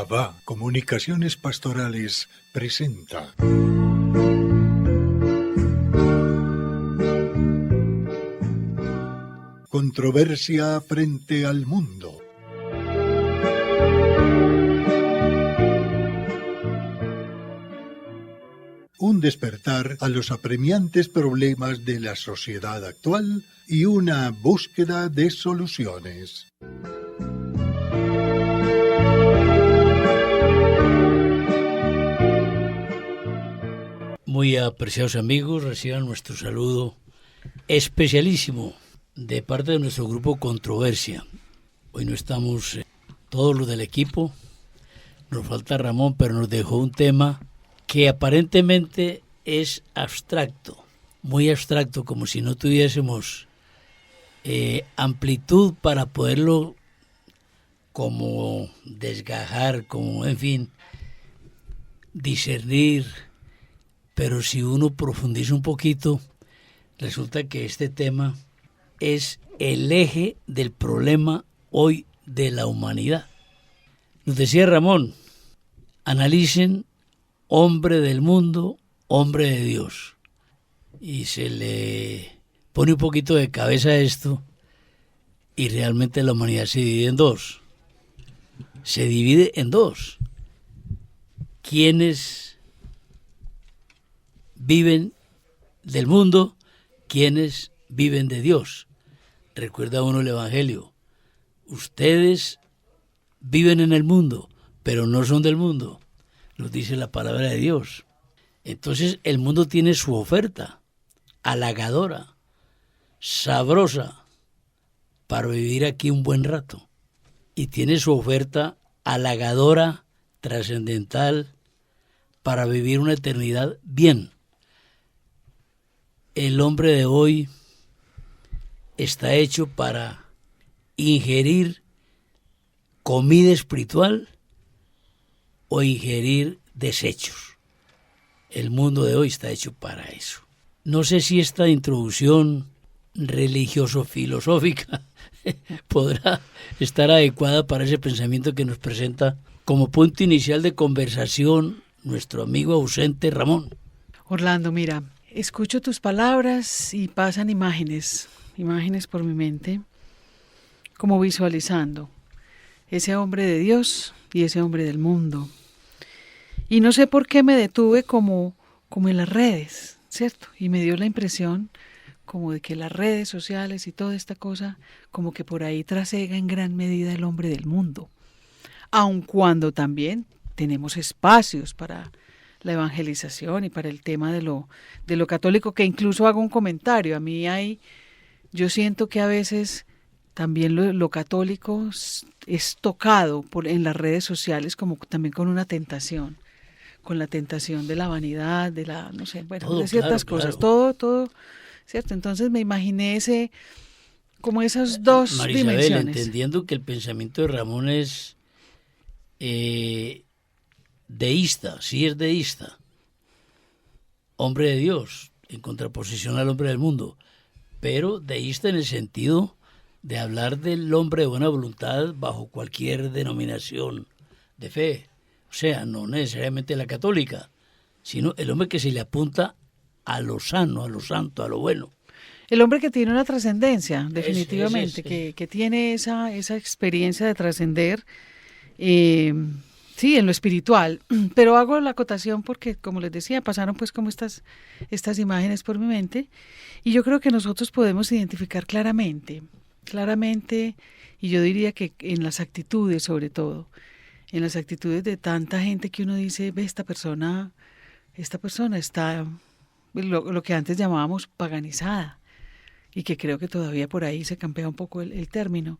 Abba Comunicaciones Pastorales presenta Controversia frente al mundo. Un despertar a los apremiantes problemas de la sociedad actual y una búsqueda de soluciones. Muy apreciados amigos, reciban nuestro saludo especialísimo de parte de nuestro grupo Controversia. Hoy no estamos todos los del equipo, nos falta Ramón, pero nos dejó un tema que aparentemente es abstracto, muy abstracto, como si no tuviésemos amplitud para poderlo como desgajar, como en fin, discernir. Pero si uno profundiza un poquito, resulta que este tema es el eje del problema hoy de la humanidad. Nos decía Ramón, analicen hombre del mundo, hombre de Dios. Y se le pone un poquito de cabeza a esto y realmente la humanidad se divide en dos. Se divide en dos. ¿Quiénes viven del mundo? ¿Quiénes viven de Dios? Recuerda uno el Evangelio. Ustedes viven en el mundo, pero no son del mundo. Nos dice la palabra de Dios. Entonces el mundo tiene su oferta, halagadora, sabrosa, para vivir aquí un buen rato. Y tiene su oferta halagadora, trascendental, para vivir una eternidad bien. El hombre de hoy está hecho para ingerir comida espiritual o ingerir desechos. El mundo de hoy está hecho para eso. No sé si esta introducción religioso-filosófica podrá estar adecuada para ese pensamiento que nos presenta como punto inicial de conversación nuestro amigo ausente Ramón. Orlando, mira, escucho tus palabras y pasan imágenes por mi mente, como visualizando ese hombre de Dios y ese hombre del mundo. Y no sé por qué me detuve como en las redes, ¿cierto? Y me dio la impresión como de que las redes sociales y toda esta cosa, como que por ahí trasega en gran medida el hombre del mundo. Aun cuando también tenemos espacios para la evangelización y para el tema de lo católico, que incluso hago un comentario. A mí yo siento que a veces también lo católico es tocado en las redes sociales como también con una tentación, con la tentación de la vanidad, de la, no sé, bueno, de ciertas cosas, claro. Todo, ¿cierto? Entonces me imaginé como esas dos Marisabel, dimensiones. Entendiendo que el pensamiento de Ramón es deísta, sí es deísta, hombre de Dios, en contraposición al hombre del mundo, pero deísta en el sentido de hablar del hombre de buena voluntad bajo cualquier denominación de fe, o sea, no necesariamente la católica, sino el hombre que se le apunta a lo sano, a lo santo, a lo bueno. El hombre que tiene una trascendencia, definitivamente, que tiene esa experiencia de trascender, sí, en lo espiritual, pero hago la acotación porque, como les decía, pasaron pues como estas imágenes por mi mente, y yo creo que nosotros podemos identificar claramente, y yo diría que en las actitudes sobre todo, en las actitudes de tanta gente que uno dice, ve, esta persona está lo que antes llamábamos paganizada, y que creo que todavía por ahí se campea un poco el término.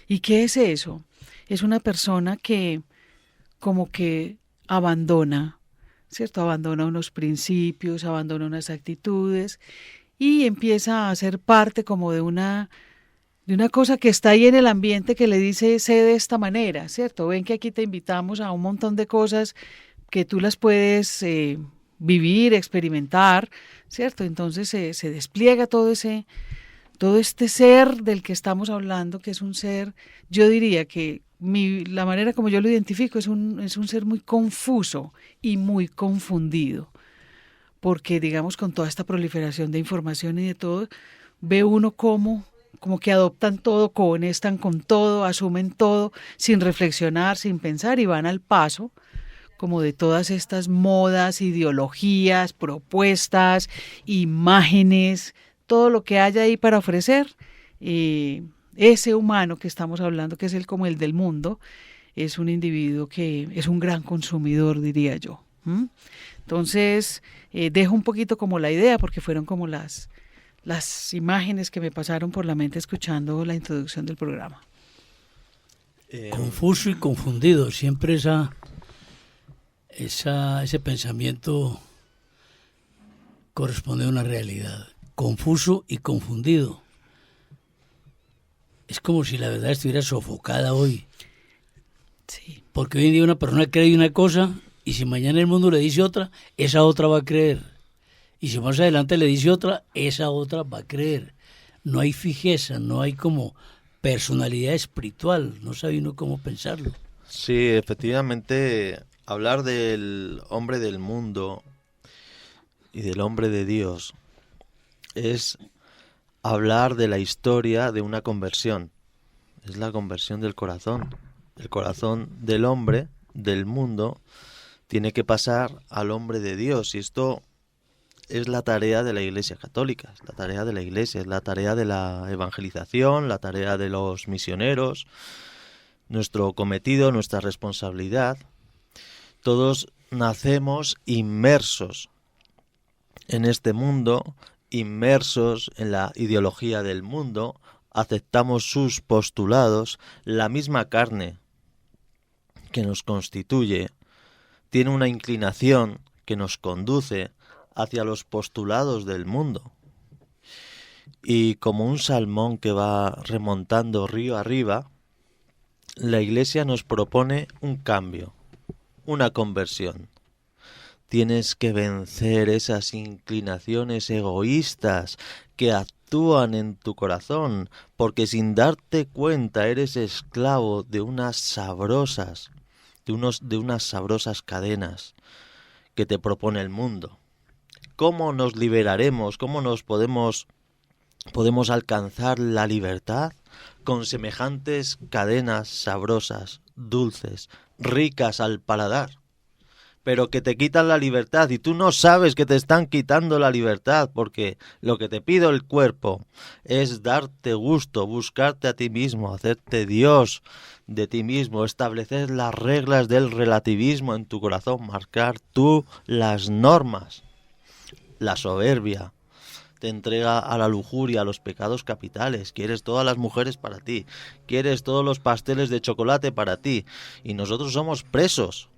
¿Y qué es eso? Es una persona que como que abandona, ¿cierto? Abandona unos principios, abandona unas actitudes y empieza a ser parte como de una cosa que está ahí en el ambiente que le dice, sé de esta manera, ¿cierto? Ven que aquí te invitamos a un montón de cosas que tú las puedes vivir, experimentar, ¿cierto? Entonces se despliega todo este ser del que estamos hablando, que es un ser, yo diría que la manera como yo lo identifico es un ser muy confuso y muy confundido, porque digamos con toda esta proliferación de información y de todo, ve uno como que adoptan todo, cohonestan con todo, asumen todo sin reflexionar, sin pensar y van al paso como de todas estas modas, ideologías, propuestas, imágenes, todo lo que haya ahí para ofrecer. Ese humano que estamos hablando, que es como el del mundo, es un individuo que es un gran consumidor, diría yo. Entonces, dejo un poquito como la idea, porque fueron como las imágenes que me pasaron por la mente escuchando la introducción del programa. Confuso y confundido, siempre ese pensamiento corresponde a una realidad. Confuso y confundido. Es como si la verdad estuviera sofocada hoy. Sí. Porque hoy en día una persona cree una cosa y si mañana el mundo le dice otra, esa otra va a creer. Y si más adelante le dice otra, esa otra va a creer. No hay fijeza, no hay como personalidad espiritual, no sabe uno cómo pensarlo. Sí, efectivamente, hablar del hombre del mundo y del hombre de Dios es hablar de la historia de una conversión. Es la conversión del corazón. El corazón del hombre, del mundo, tiene que pasar al hombre de Dios. Y esto es la tarea de la Iglesia Católica, es la tarea de la Iglesia, es la tarea de la evangelización, la tarea de los misioneros, nuestro cometido, nuestra responsabilidad. Todos nacemos inmersos en este mundo, inmersos en la ideología del mundo, aceptamos sus postulados, la misma carne que nos constituye tiene una inclinación que nos conduce hacia los postulados del mundo. Y como un salmón que va remontando río arriba, la Iglesia nos propone un cambio, una conversión. Tienes que vencer esas inclinaciones egoístas que actúan en tu corazón, porque sin darte cuenta eres esclavo de unas sabrosas cadenas que te propone el mundo. ¿Cómo nos liberaremos? ¿Cómo nos podemos alcanzar la libertad? Con semejantes cadenas sabrosas, dulces, ricas al paladar, pero que te quitan la libertad y tú no sabes que te están quitando la libertad, porque lo que te pide el cuerpo es darte gusto, buscarte a ti mismo, hacerte Dios de ti mismo, establecer las reglas del relativismo en tu corazón, marcar tú las normas. La soberbia te entrega a la lujuria, a los pecados capitales. Quieres todas las mujeres para ti, quieres todos los pasteles de chocolate para ti, y nosotros somos presos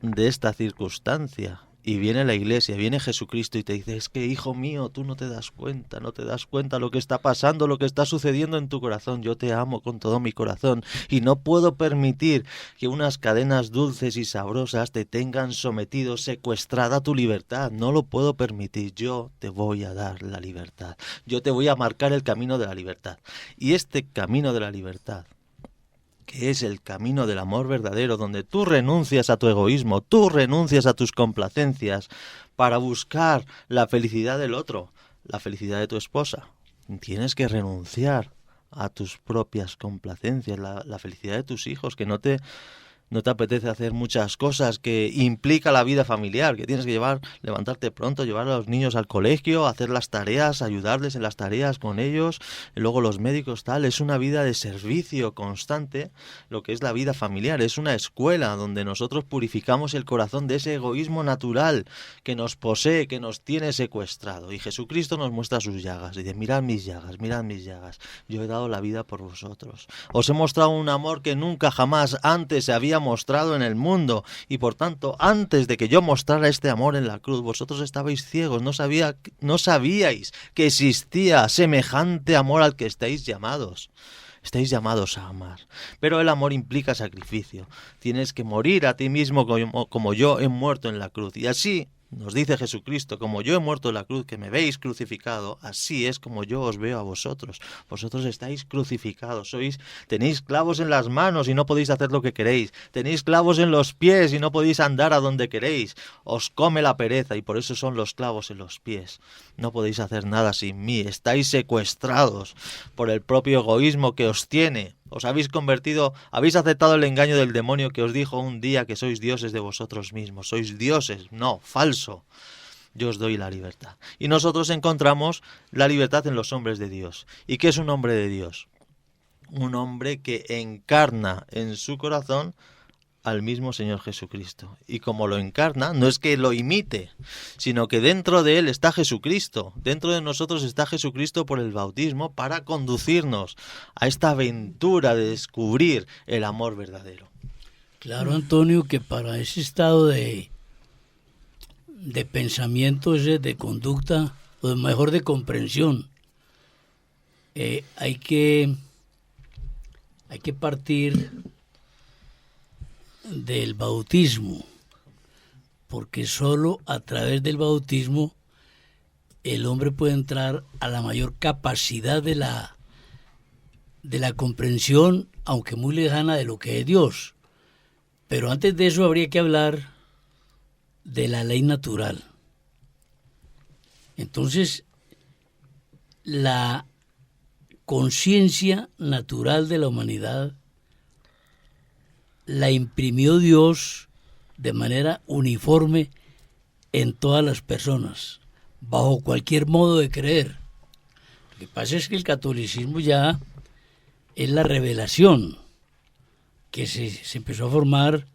de esta circunstancia. Y viene la Iglesia, viene Jesucristo y te dice: es que, hijo mío, tú no te das cuenta lo que está pasando, lo que está sucediendo en tu corazón. Yo te amo con todo mi corazón y no puedo permitir que unas cadenas dulces y sabrosas te tengan sometido, secuestrada tu libertad. No lo puedo permitir. Yo te voy a dar la libertad. Yo te voy a marcar el camino de la libertad. Y este camino de la libertad, que es el camino del amor verdadero, donde tú renuncias a tu egoísmo, tú renuncias a tus complacencias para buscar la felicidad del otro, la felicidad de tu esposa. Tienes que renunciar a tus propias complacencias, la felicidad de tus hijos, que no te apetece hacer muchas cosas, que implica la vida familiar, que tienes que levantarte pronto, llevar a los niños al colegio, hacer las tareas, ayudarles en las tareas con ellos, y luego los médicos, tal. Es una vida de servicio constante, lo que es la vida familiar. Es una escuela donde nosotros purificamos el corazón de ese egoísmo natural que nos posee, que nos tiene secuestrado. Y Jesucristo nos muestra sus llagas. Dice: mirad mis llagas, yo he dado la vida por vosotros. Os he mostrado un amor que nunca jamás antes se había mostrado en el mundo, y por tanto, antes de que yo mostrara este amor en la cruz, vosotros estabais ciegos, no sabíais que existía semejante amor al que estáis llamados. Estáis llamados a amar, pero el amor implica sacrificio. Tienes que morir a ti mismo como yo he muerto en la cruz, y así Nos dice Jesucristo, como yo he muerto en la cruz, que me veis crucificado, así es como yo os veo a vosotros. Vosotros estáis crucificados, tenéis clavos en las manos y no podéis hacer lo que queréis, tenéis clavos en los pies y no podéis andar a donde queréis, os come la pereza y por eso son los clavos en los pies. No podéis hacer nada sin mí, estáis secuestrados por el propio egoísmo que os tiene. Os habéis convertido, habéis aceptado el engaño del demonio que os dijo un día que sois dioses de vosotros mismos. Sois dioses, no, falso. Yo os doy la libertad. Y nosotros encontramos la libertad en los hombres de Dios. ¿Y qué es un hombre de Dios? Un hombre que encarna en su corazón al mismo Señor Jesucristo. Y como lo encarna, no es que lo imite, sino que dentro de él está Jesucristo. Dentro de nosotros está Jesucristo por el bautismo para conducirnos a esta aventura de descubrir el amor verdadero. Claro, Antonio, que para ese estado de pensamiento, de conducta, o mejor de comprensión, hay que partir del bautismo, porque solo a través del bautismo el hombre puede entrar a la mayor capacidad de la comprensión, aunque muy lejana, de lo que es Dios. Pero antes de eso habría que hablar de la ley natural. Entonces, la conciencia natural de la humanidad la imprimió Dios de manera uniforme en todas las personas, bajo cualquier modo de creer. Lo que pasa es que el catolicismo ya es la revelación que se empezó a formar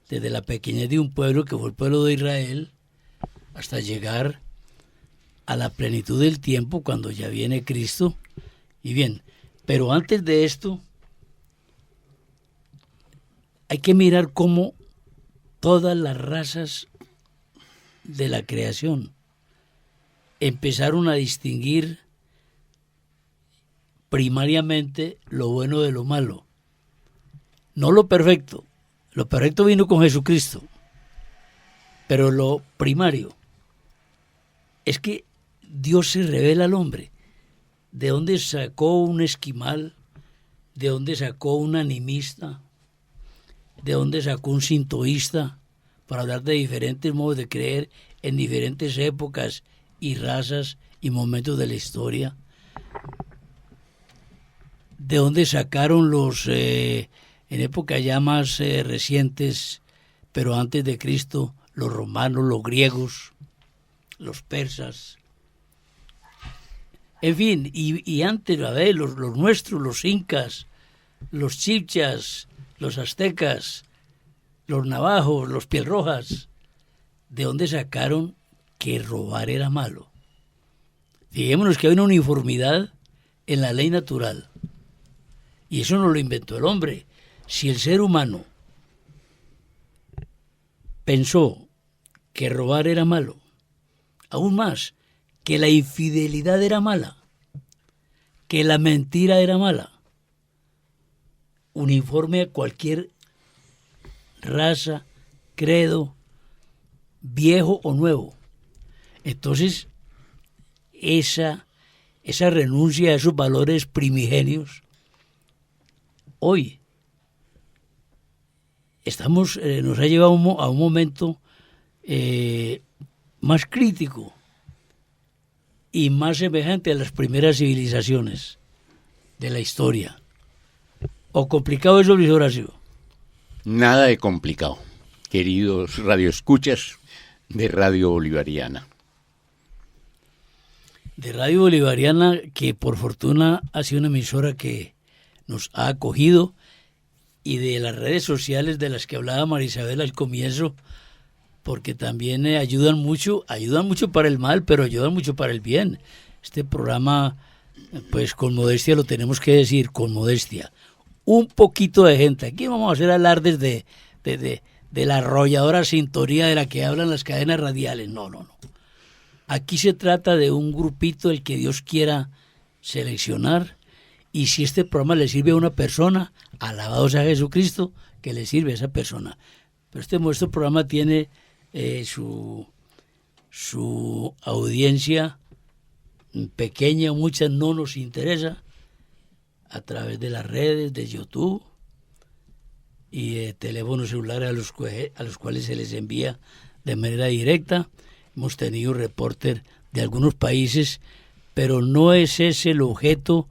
desde la pequeñez de un pueblo que fue el pueblo de Israel hasta llegar a la plenitud del tiempo cuando ya viene Cristo. Y bien, pero antes de esto hay que mirar cómo todas las razas de la creación empezaron a distinguir primariamente lo bueno de lo malo. No lo perfecto. Lo perfecto vino con Jesucristo. Pero lo primario es que Dios se revela al hombre. ¿De dónde sacó un esquimal? ¿De dónde sacó un animista? ¿De dónde sacó un sintoísta? Para hablar de diferentes modos de creer en diferentes épocas y razas y momentos de la historia. ¿De dónde sacaron los, en épocas ya más recientes, pero antes de Cristo, los romanos, los griegos, los persas? En fin, y antes, a ver, los nuestros, los incas, los chibchas, los aztecas, los navajos, los piel rojas, ¿de dónde sacaron que robar era malo? Fijémonos que hay una uniformidad en la ley natural. Y eso no lo inventó el hombre. Si el ser humano pensó que robar era malo, aún más, que la infidelidad era mala, que la mentira era mala, uniforme a cualquier raza, credo, viejo o nuevo. Entonces, esa renuncia a esos valores primigenios, hoy nos ha llevado a un momento más crítico y más semejante a las primeras civilizaciones de la historia. ¿O complicado eso, Luis Horacio? Nada de complicado, queridos radioescuchas de Radio Bolivariana. De Radio Bolivariana, que por fortuna ha sido una emisora que nos ha acogido, y de las redes sociales de las que hablaba Marisabel al comienzo, porque también ayudan mucho para el mal, pero ayudan mucho para el bien. Este programa, pues con modestia lo tenemos que decir, con modestia. Un poquito de gente. Aquí vamos a hacer alardes de la arrolladora sintonía de la que hablan las cadenas radiales. No. Aquí se trata de un grupito el que Dios quiera seleccionar, y si este programa le sirve a una persona, alabado sea Jesucristo, que le sirve a esa persona. Pero este programa tiene su su audiencia pequeña, muchas no nos interesa, a través de las redes, de YouTube y de teléfonos celulares a los cuales se les envía de manera directa. Hemos tenido reportes de algunos países, pero no es ese el objeto,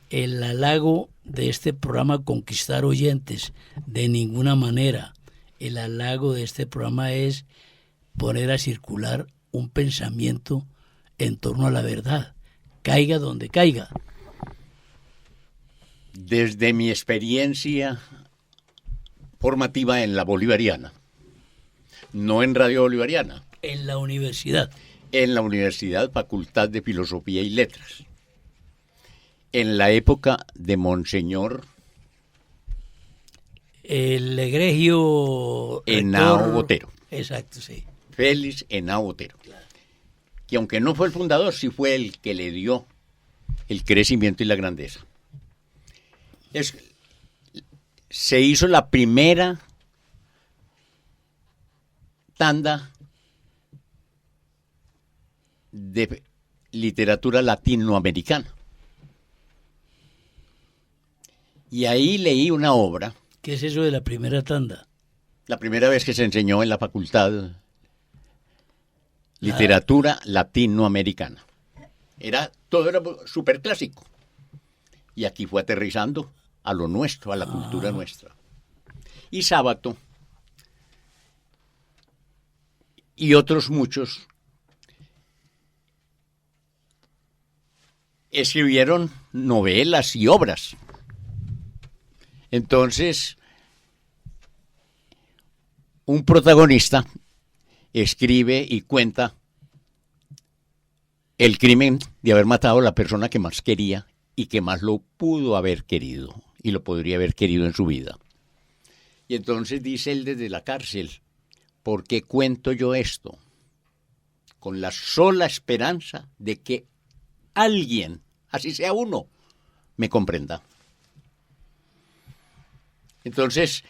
el halago de este programa, conquistar oyentes, de ninguna manera. El halago de este programa es poner a circular un pensamiento en torno a la verdad, caiga donde caiga. Desde mi experiencia formativa en la Bolivariana, no en Radio Bolivariana, En la universidad. en la Universidad Facultad de Filosofía y Letras, en la época de Monseñor El egregio Henao rector- Botero. Exacto, sí. Félix Henao Botero, que aunque no fue el fundador, sí fue el que le dio el crecimiento y la grandeza. Se hizo la primera tanda de literatura latinoamericana. Y ahí leí una obra, ¿Qué es eso de la primera tanda? la primera vez que se enseñó en la facultad, literatura latinoamericana. Todo era súper clásico. Y aquí fue aterrizando a lo nuestro, a la cultura nuestra. Y Sábato y otros muchos escribieron novelas y obras. Entonces, un protagonista escribe y cuenta el crimen de haber matado a la persona que más quería y que más lo pudo haber querido y lo podría haber querido en su vida. Y entonces dice él desde la cárcel, ¿por qué cuento yo esto? Con la sola esperanza de que alguien, así sea uno, me comprenda. Entonces,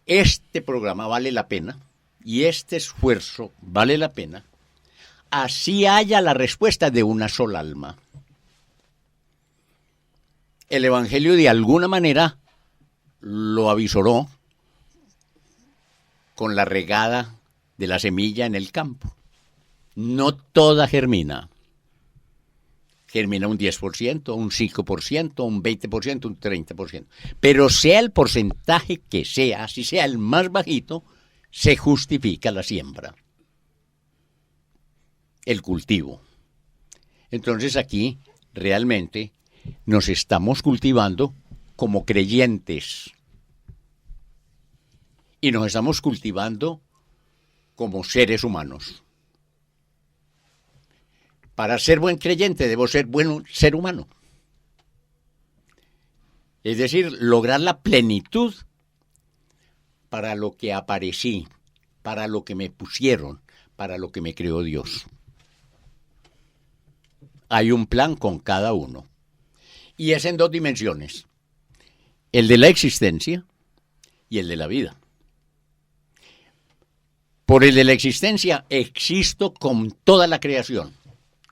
este programa vale la pena y este esfuerzo vale la pena, así haya la respuesta de una sola alma. El Evangelio de alguna manera lo avisoró con la regada de la semilla en el campo. No toda germina. Germina un 10%, un 5%, un 20%, un 30%. Pero sea el porcentaje que sea, si sea el más bajito, se justifica la siembra, el cultivo. Entonces aquí realmente nos estamos cultivando como creyentes y nos estamos cultivando como seres humanos. Para ser buen creyente debo ser buen ser humano. Es decir, lograr la plenitud para lo que aparecí, para lo que me pusieron, para lo que me creó Dios. Hay un plan con cada uno. Y es en dos dimensiones. El de la existencia y el de la vida. Por el de la existencia existo con toda la creación.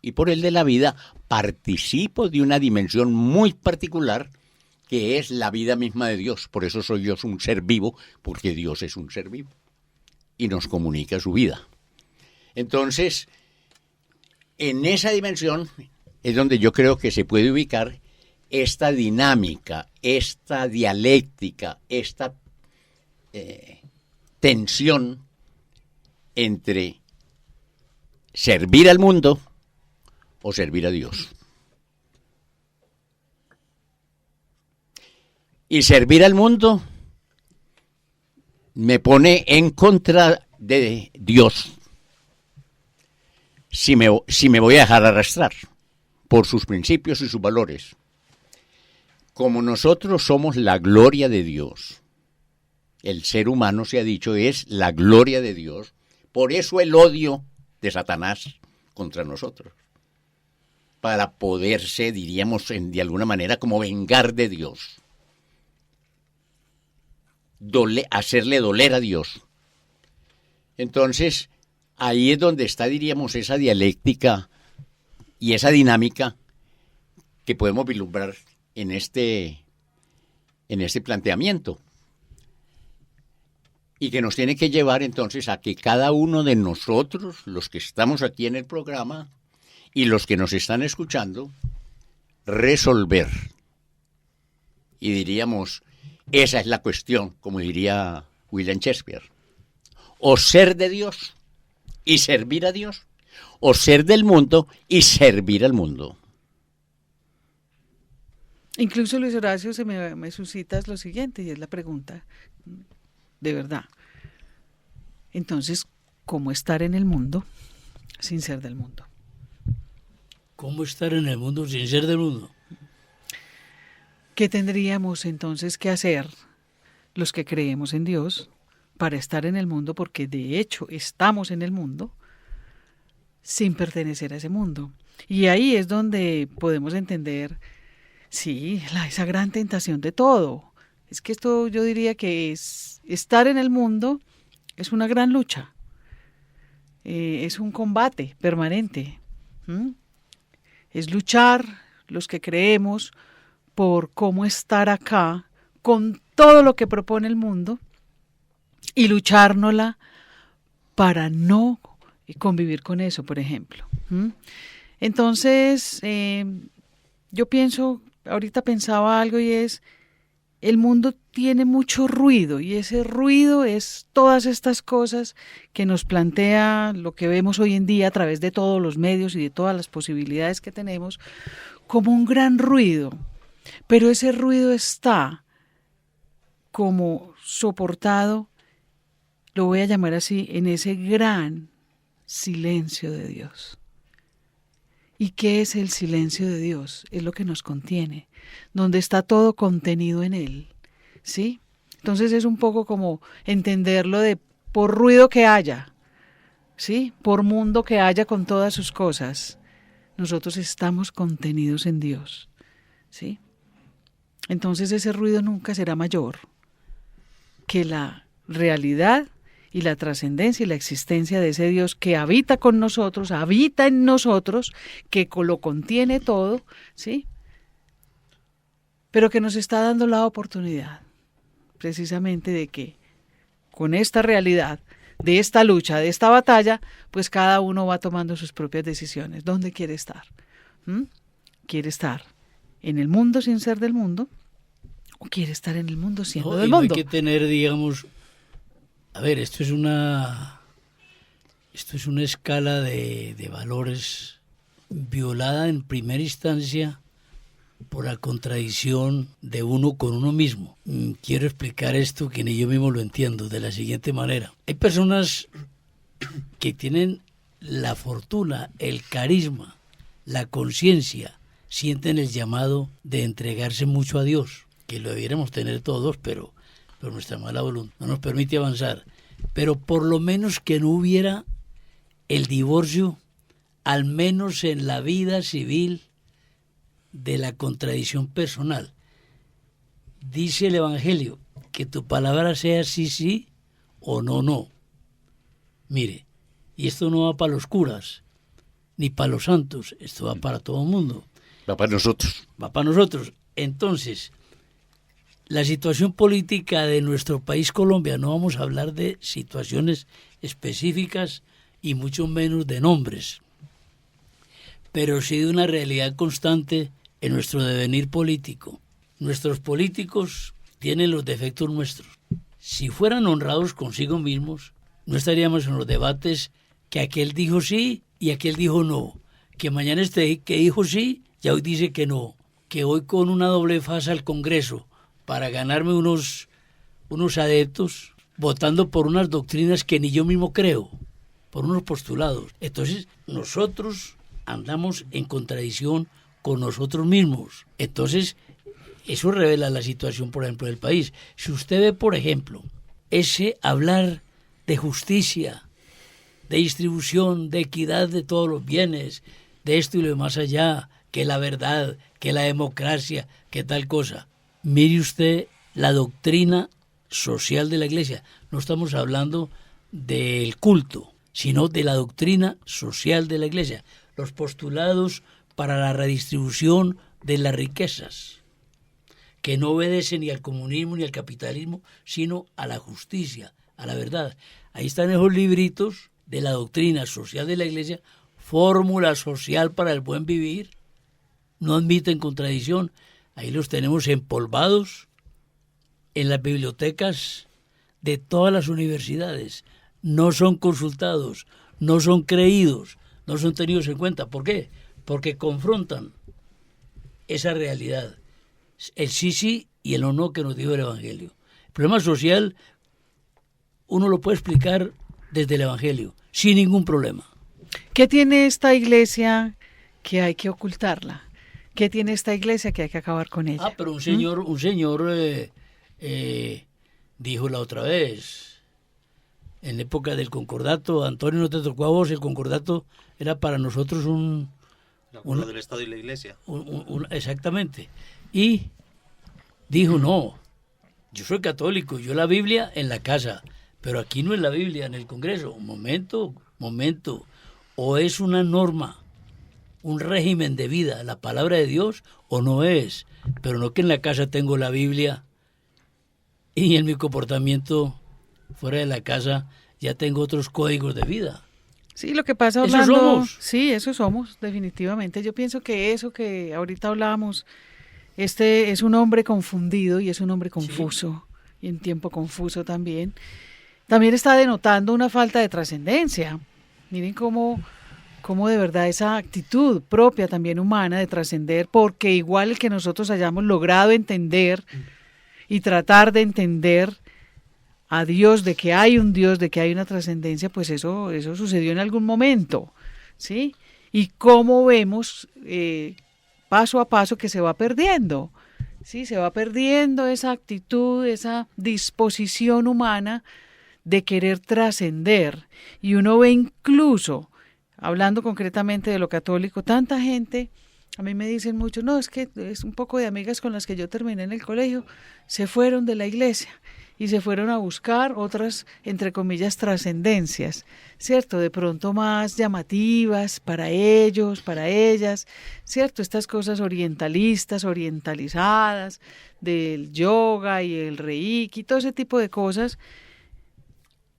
Y por el de la vida participo de una dimensión muy particular que es la vida misma de Dios. Por eso soy yo un ser vivo, porque Dios es un ser vivo y nos comunica su vida. Entonces, en esa dimensión es donde yo creo que se puede ubicar esta dinámica, esta dialéctica, esta tensión entre servir al mundo o servir a Dios. Y servir al mundo me pone en contra de Dios si me voy a dejar arrastrar por sus principios y sus valores. Como nosotros somos la gloria de Dios, el ser humano, se ha dicho, es la gloria de Dios, por eso el odio de Satanás contra nosotros, para poderse, diríamos, de alguna manera, como vengar de Dios, hacerle doler a Dios. Entonces, ahí es donde está, diríamos, esa dialéctica y esa dinámica que podemos vislumbrar en este planteamiento. Y que nos tiene que llevar entonces a que cada uno de nosotros, los que estamos aquí en el programa y los que nos están escuchando, resolver. Y diríamos, esa es la cuestión, como diría William Shakespeare. O ser de Dios y servir a Dios, o ser del mundo y servir al mundo. Incluso, Luis Horacio, me suscitas lo siguiente, y es la pregunta, de verdad. Entonces, ¿cómo estar en el mundo sin ser del mundo? ¿Cómo estar en el mundo sin ser del mundo? ¿Qué tendríamos entonces que hacer los que creemos en Dios para estar en el mundo? Porque de hecho estamos en el mundo sin pertenecer a ese mundo. Y ahí es donde podemos entender, sí, esa gran tentación de todo. Es que esto yo diría que es estar en el mundo es una gran lucha. Es un combate permanente. Es luchar los que creemos por cómo estar acá con todo lo que propone el mundo y luchárnosla para no convivir con eso, por ejemplo. Entonces, yo pienso, ahorita pensaba algo y es, el mundo tiene mucho ruido y ese ruido es todas estas cosas que nos plantea lo que vemos hoy en día a través de todos los medios y de todas las posibilidades que tenemos como un gran ruido, pero ese ruido está como soportado, lo voy a llamar así, en ese gran silencio de Dios. ¿Y qué es el silencio de Dios? Es lo que nos contiene, donde está todo contenido en Él, ¿sí? Entonces es un poco como entenderlo de por ruido que haya, ¿sí? Por mundo que haya con todas sus cosas, nosotros estamos contenidos en Dios, ¿sí? Entonces ese ruido nunca será mayor que la realidad y la trascendencia y la existencia de ese Dios que habita con nosotros, habita en nosotros, que lo contiene todo, ¿sí? Pero que nos está dando la oportunidad, precisamente, de que con esta realidad, de esta lucha, de esta batalla, pues cada uno va tomando sus propias decisiones. ¿Dónde quiere estar? ¿Quiere estar en el mundo sin ser del mundo? ¿O quiere estar en el mundo siendo del mundo? Hay que tener, digamos, a ver, esto es una escala de valores violada en primera instancia por la contradicción de uno con uno mismo. Quiero explicar esto que ni yo mismo lo entiendo de la siguiente manera. Hay personas que tienen la fortuna, el carisma, la conciencia, sienten el llamado de entregarse mucho a Dios, que lo debiéramos tener todos, pero nuestra mala voluntad no nos permite avanzar. Pero por lo menos que no hubiera el divorcio, al menos en la vida civil, de la contradicción personal. Dice el Evangelio, que tu palabra sea sí, sí, o no, no. Mire, y esto no va para los curas, ni para los santos, esto va para todo el mundo. Va para nosotros. Va para nosotros. Entonces, la situación política de nuestro país Colombia, no vamos a hablar de situaciones específicas y mucho menos de nombres, pero sí de una realidad constante en nuestro devenir político. Nuestros políticos tienen los defectos nuestros. Si fueran honrados consigo mismos, no estaríamos en los debates que aquel dijo sí y aquel dijo no, que mañana este que dijo sí, ya hoy dice que no, que hoy con una doble faz al Congreso para ganarme unos adeptos, votando por unas doctrinas que ni yo mismo creo, por unos postulados. Entonces, nosotros andamos en contradicción con nosotros mismos. Entonces, eso revela la situación, por ejemplo, del país. Si usted ve, por ejemplo, ese hablar de justicia, de distribución, de equidad de todos los bienes, de esto y lo de más allá, que la verdad, que la democracia, que tal cosa. Mire usted la doctrina social de la Iglesia. No estamos hablando del culto, sino de la doctrina social de la Iglesia, los postulados para la redistribución de las riquezas, que no obedecen ni al comunismo ni al capitalismo, sino a la justicia, a la verdad. Ahí están esos libritos de la doctrina social de la Iglesia, fórmula social para el buen vivir, no admiten contradicción. Ahí los tenemos empolvados en las bibliotecas de todas las universidades. No son consultados, no son creídos, no son tenidos en cuenta. ¿Por qué? Porque confrontan esa realidad, el sí y el no que nos dijo el Evangelio. El problema social uno lo puede explicar desde el Evangelio, sin ningún problema. ¿Qué tiene esta iglesia que hay que ocultarla? ¿Qué tiene esta iglesia que hay que acabar con ella? Pero un señor dijo la otra vez, en la época del concordato, Antonio, no te tocó a vos, el concordato era para nosotros un acuerdo del Estado y la Iglesia. Exactamente. Y dijo, no, yo soy católico, yo la Biblia en la casa, pero aquí no es la Biblia en el Congreso. Momento, o es una norma, un régimen de vida, la palabra de Dios, o no es, pero no que en la casa tengo la Biblia y en mi comportamiento fuera de la casa ya tengo otros códigos de vida. Sí, lo que pasa, ¿Eso Orlando, somos? sí, eso somos, definitivamente. Yo pienso que eso que ahorita hablábamos, este es un hombre confundido y es un hombre confuso, y en tiempo confuso también. También está denotando una falta de trascendencia. Miren cómo de verdad esa actitud propia también humana de trascender, porque igual el que nosotros hayamos logrado entender y tratar de entender a Dios, de que hay un Dios, de que hay una trascendencia, pues eso sucedió en algún momento, ¿sí? Y cómo vemos paso a paso que se va perdiendo, ¿sí? Se va perdiendo esa actitud, esa disposición humana de querer trascender. Y uno ve incluso, hablando concretamente de lo católico, tanta gente, a mí me dicen mucho, no, es que es un poco de amigas con las que yo terminé en el colegio, se fueron de la iglesia y se fueron a buscar otras, entre comillas, trascendencias, ¿cierto? De pronto más llamativas para ellos, para ellas, ¿cierto? Estas cosas orientalistas, orientalizadas, del yoga y el reiki, todo ese tipo de cosas,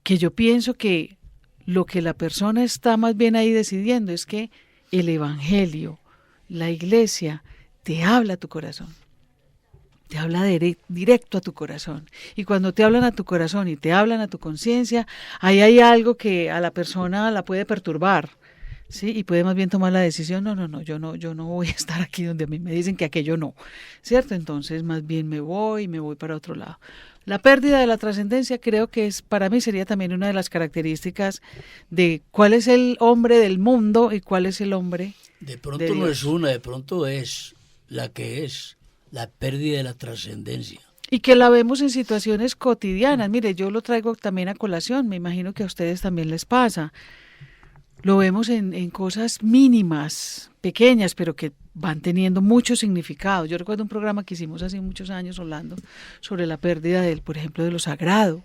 que yo pienso que lo que la persona está más bien ahí decidiendo es que el Evangelio, la iglesia, te habla a tu corazón. Te habla directo a tu corazón. Y cuando te hablan a tu corazón y te hablan a tu conciencia, ahí hay algo que a la persona la puede perturbar, ¿sí? Y puede más bien tomar la decisión, no, yo no voy a estar aquí donde a mí me dicen que aquello no, ¿cierto? Entonces más bien me voy para otro lado. La pérdida de la trascendencia creo que para mí sería también una de las características de cuál es el hombre del mundo y cuál es el hombre de pronto de no Dios. es una, de pronto es la que es la pérdida de la trascendencia. Y que la vemos en situaciones cotidianas. Mire, yo lo traigo también a colación, me imagino que a ustedes también les pasa. Lo vemos en cosas mínimas, pequeñas, pero que van teniendo mucho significado. Yo recuerdo un programa que hicimos hace muchos años, Orlando, sobre la pérdida por ejemplo, de lo sagrado.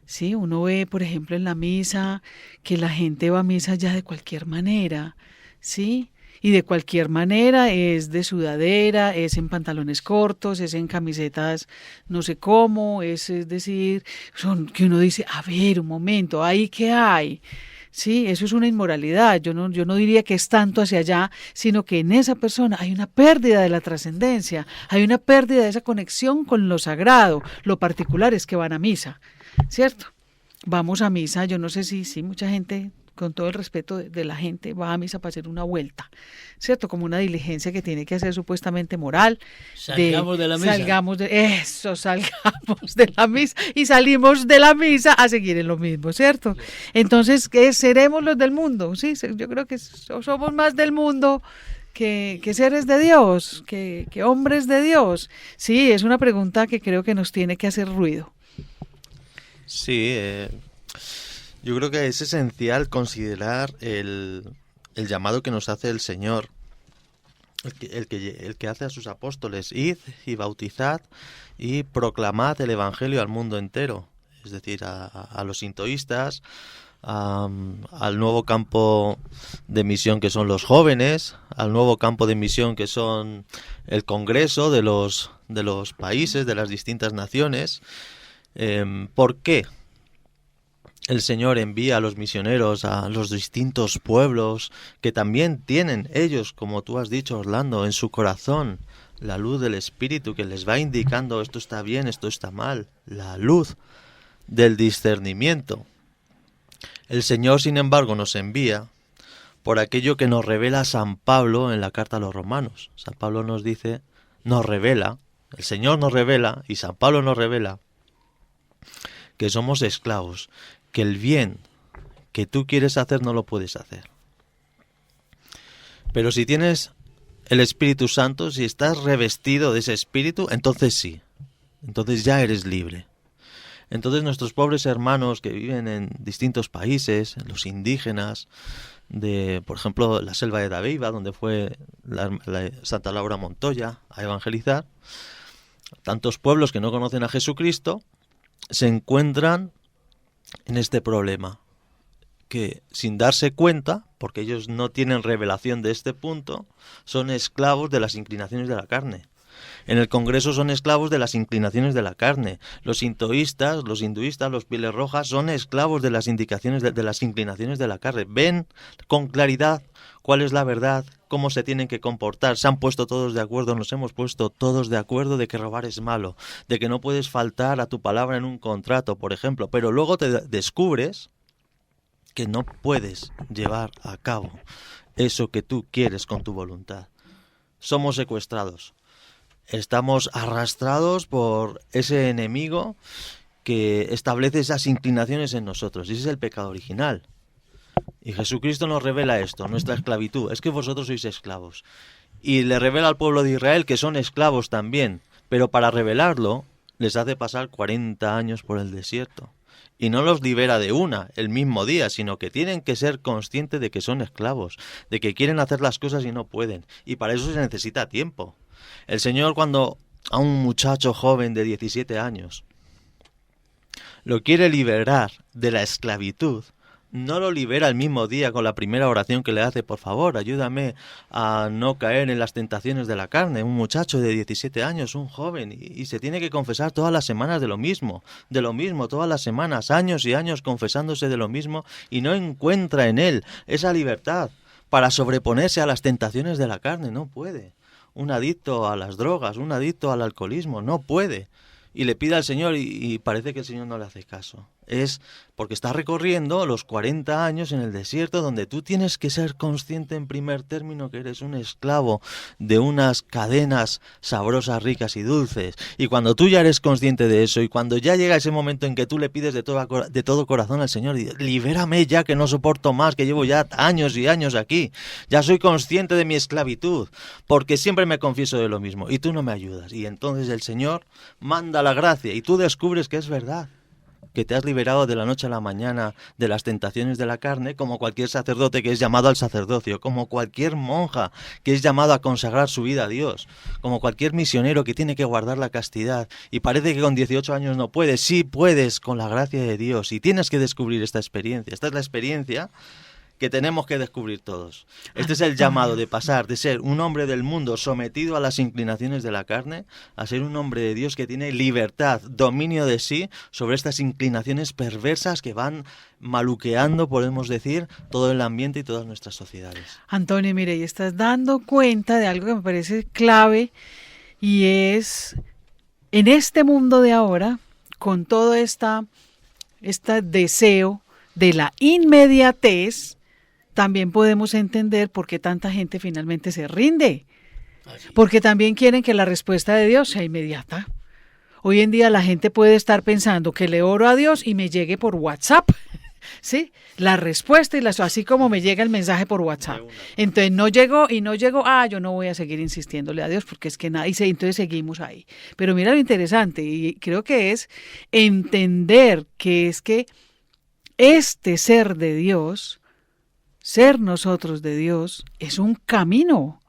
Sí, uno ve, por ejemplo, en la misa, que la gente va a misa ya de cualquier manera, ¿sí? Y de cualquier manera es de sudadera, es en pantalones cortos, es en camisetas no sé cómo, es decir, que uno dice, a ver, un momento, ¿ahí qué hay? Sí, eso es una inmoralidad. Yo no diría que es tanto hacia allá, sino que en esa persona hay una pérdida de la trascendencia, hay una pérdida de esa conexión con lo sagrado. Lo particular es que van a misa, ¿cierto? Vamos a misa, yo no sé si mucha gente, con todo el respeto de la gente, va a misa para hacer una vuelta, ¿cierto? Como una diligencia que tiene que hacer supuestamente moral. Salgamos de la misa. Salgamos de la misa y salimos de la misa a seguir en lo mismo, ¿cierto? Entonces, ¿qué seremos los del mundo? Sí, yo creo que somos más del mundo que seres de Dios, que hombres de Dios. Sí, es una pregunta que creo que nos tiene que hacer ruido. Sí, yo creo que es esencial considerar el llamado que nos hace el Señor, el que hace a sus apóstoles: id y bautizad y proclamad el Evangelio al mundo entero, es decir, a los sintoístas, al nuevo campo de misión que son los jóvenes, al nuevo campo de misión que son el Congreso de los países, de las distintas naciones. ¿Por qué el Señor envía a los misioneros a los distintos pueblos que también tienen ellos, como tú has dicho, Orlando, en su corazón la luz del Espíritu que les va indicando esto está bien, esto está mal, la luz del discernimiento? El Señor, sin embargo, nos envía por aquello que nos revela San Pablo en la carta a los Romanos. San Pablo nos dice, nos revela, el Señor nos revela y San Pablo nos revela que somos esclavos, que el bien que tú quieres hacer no lo puedes hacer. Pero si tienes el Espíritu Santo, si estás revestido de ese Espíritu, entonces sí, entonces ya eres libre. Entonces nuestros pobres hermanos que viven en distintos países, los indígenas, de, por ejemplo, la selva de Dabeiba, donde fue la Santa Laura Montoya a evangelizar, tantos pueblos que no conocen a Jesucristo, se encuentran en este problema, que sin darse cuenta, porque ellos no tienen revelación de este punto, son esclavos de las inclinaciones de la carne. En el Congreso son esclavos de las inclinaciones de la carne. Los sintoístas, los hinduistas, los pieles rojas son esclavos de las indicaciones de las inclinaciones de la carne. Ven con claridad cuál es la verdad, cómo se tienen que comportar. Se han puesto todos de acuerdo, nos hemos puesto todos de acuerdo de que robar es malo, de que no puedes faltar a tu palabra en un contrato, por ejemplo. Pero luego te descubres que no puedes llevar a cabo eso que tú quieres con tu voluntad. Somos secuestrados. Estamos arrastrados por ese enemigo que establece esas inclinaciones en nosotros. Y ese es el pecado original. Y Jesucristo nos revela esto, nuestra esclavitud. Es que vosotros sois esclavos. Y le revela al pueblo de Israel que son esclavos también. Pero para revelarlo, les hace pasar 40 años por el desierto. Y no los libera de el mismo día, sino que tienen que ser conscientes de que son esclavos, de que quieren hacer las cosas y no pueden. Y para eso se necesita tiempo. El Señor, cuando a un muchacho joven de 17 años lo quiere liberar de la esclavitud, no lo libera el mismo día con la primera oración que le hace, por favor, ayúdame a no caer en las tentaciones de la carne. Un muchacho de 17 años, un joven, y se tiene que confesar todas las semanas de lo mismo, todas las semanas, años y años confesándose de lo mismo, y no encuentra en él esa libertad para sobreponerse a las tentaciones de la carne. No puede. Un adicto a las drogas, un adicto al alcoholismo, no puede. Y le pide al Señor y parece que el Señor no le hace caso. Es porque está recorriendo los 40 años en el desierto, donde tú tienes que ser consciente en primer término que eres un esclavo de unas cadenas sabrosas, ricas y dulces. Y cuando tú ya eres consciente de eso, y cuando ya llega ese momento en que tú le pides de todo corazón al Señor, y libérame ya, que no soporto más, que llevo ya años y años aquí, ya soy consciente de mi esclavitud, porque siempre me confieso de lo mismo, y tú no me ayudas. Y entonces el Señor manda la gracia, y tú descubres que es verdad, que te has liberado de la noche a la mañana de las tentaciones de la carne, como cualquier sacerdote que es llamado al sacerdocio, como cualquier monja que es llamado a consagrar su vida a Dios, como cualquier misionero que tiene que guardar la castidad, y parece que con 18 años no puedes. Sí puedes, con la gracia de Dios, y tienes que descubrir esta experiencia. Esta es la experiencia que tenemos que descubrir todos. Este es el llamado de pasar de ser un hombre del mundo sometido a las inclinaciones de la carne, a ser un hombre de Dios que tiene libertad, dominio de sí sobre estas inclinaciones perversas que van maluqueando, podemos decir, todo el ambiente y todas nuestras sociedades. Antonio, mire, y estás dando cuenta de algo que me parece clave, y es, en este mundo de ahora, con todo este deseo de la inmediatez, también podemos entender por qué tanta gente finalmente se rinde. Porque también quieren que la respuesta de Dios sea inmediata. Hoy en día la gente puede estar pensando que le oro a Dios y me llegue por WhatsApp, ¿sí? La respuesta, así como me llega el mensaje por WhatsApp. Entonces no llegó, yo no voy a seguir insistiéndole a Dios porque es que nada, entonces seguimos ahí. Pero mira lo interesante, y creo que es entender que es que este ser de Dios, ser nosotros de Dios, es un camino,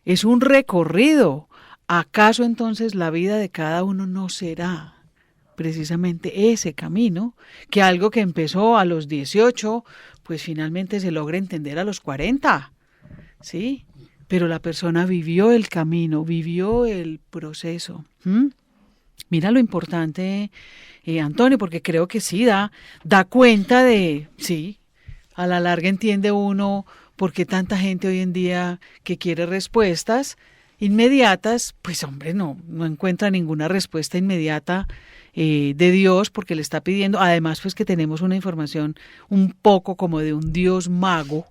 es un recorrido. ¿Acaso entonces la vida de cada uno no será precisamente ese camino, que algo que empezó a los 18, pues finalmente se logra entender a los 40, ¿sí? Pero la persona vivió el camino, vivió el proceso. Mira lo importante, Antonio, porque creo que sí da cuenta de, sí, a la larga entiende uno por qué tanta gente hoy en día que quiere respuestas inmediatas, pues hombre, no encuentra ninguna respuesta inmediata de Dios, porque le está pidiendo, además pues que tenemos una información un poco como de un Dios mago,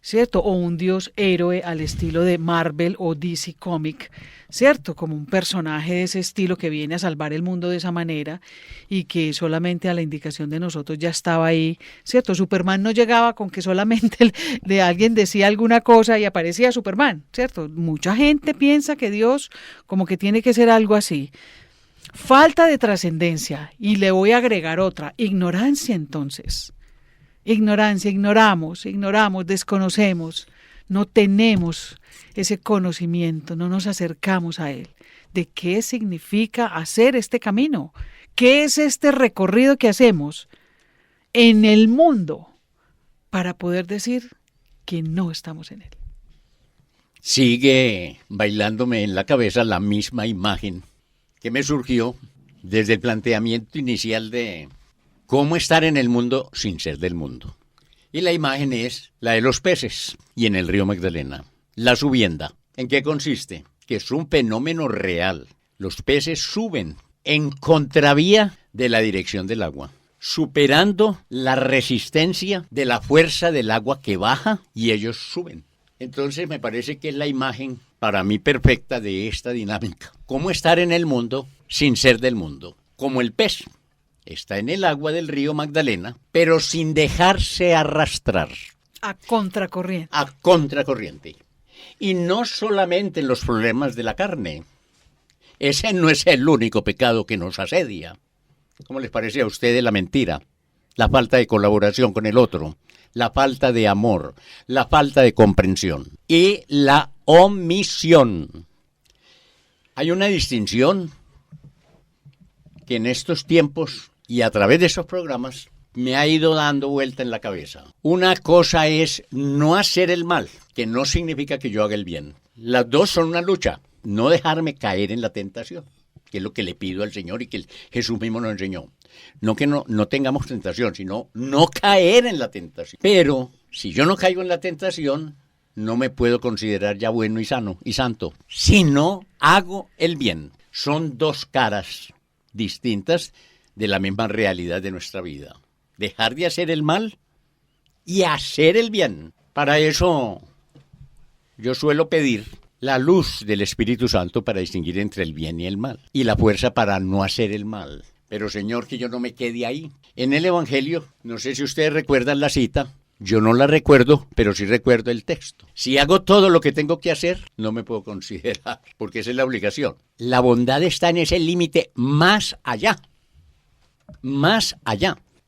¿cierto? O un Dios héroe al estilo de Marvel o DC Comic, ¿cierto? Como un personaje de ese estilo que viene a salvar el mundo de esa manera y que solamente a la indicación de nosotros ya estaba ahí, ¿cierto? Superman no llegaba con que solamente de alguien decía alguna cosa y aparecía Superman, ¿cierto? Mucha gente piensa que Dios como que tiene que ser algo así. Falta de trascendencia, y le voy a agregar otra, ignorancia entonces. Ignorancia, ignoramos, desconocemos, no tenemos ese conocimiento, no nos acercamos a él. ¿De qué significa hacer este camino? ¿Qué es este recorrido que hacemos en el mundo para poder decir que no estamos en él? Sigue bailándome en la cabeza la misma imagen que me surgió desde el planteamiento inicial de cómo estar en el mundo sin ser del mundo. Y la imagen es la de los peces y en el río Magdalena. La subienda, ¿en qué consiste? Que es un fenómeno real. Los peces suben en contravía de la dirección del agua, superando la resistencia de la fuerza del agua que baja y ellos suben. Entonces me parece que es la imagen para mí perfecta de esta dinámica. ¿Cómo estar en el mundo sin ser del mundo? Como el pez. Está en el agua del río Magdalena, pero sin dejarse arrastrar. A contracorriente. A contracorriente. Y no solamente en los problemas de la carne. Ese no es el único pecado que nos asedia. ¿Cómo les parece a ustedes la mentira? La falta de colaboración con el otro, la falta de amor, la falta de comprensión y la omisión. Hay una distinción que en estos tiempos y a través de esos programas me ha ido dando vuelta en la cabeza. Una cosa es no hacer el mal, que no significa que yo haga el bien. Las dos son una lucha. No dejarme caer en la tentación, que es lo que le pido al Señor y que Jesús mismo nos enseñó. No que no tengamos tentación, sino no caer en la tentación. Pero si yo no caigo en la tentación, no me puedo considerar ya bueno y sano y santo. Si no hago el bien. Son dos caras distintas de la misma realidad de nuestra vida. Dejar de hacer el mal y hacer el bien. Para eso yo suelo pedir la luz del Espíritu Santo para distinguir entre el bien y el mal, y la fuerza para no hacer el mal. Pero Señor, que yo no me quede ahí. En el Evangelio, no sé si ustedes recuerdan la cita, yo no la recuerdo, pero sí recuerdo el texto. Si hago todo lo que tengo que hacer, no me puedo considerar, porque esa es la obligación. La bondad está en ese límite más allá,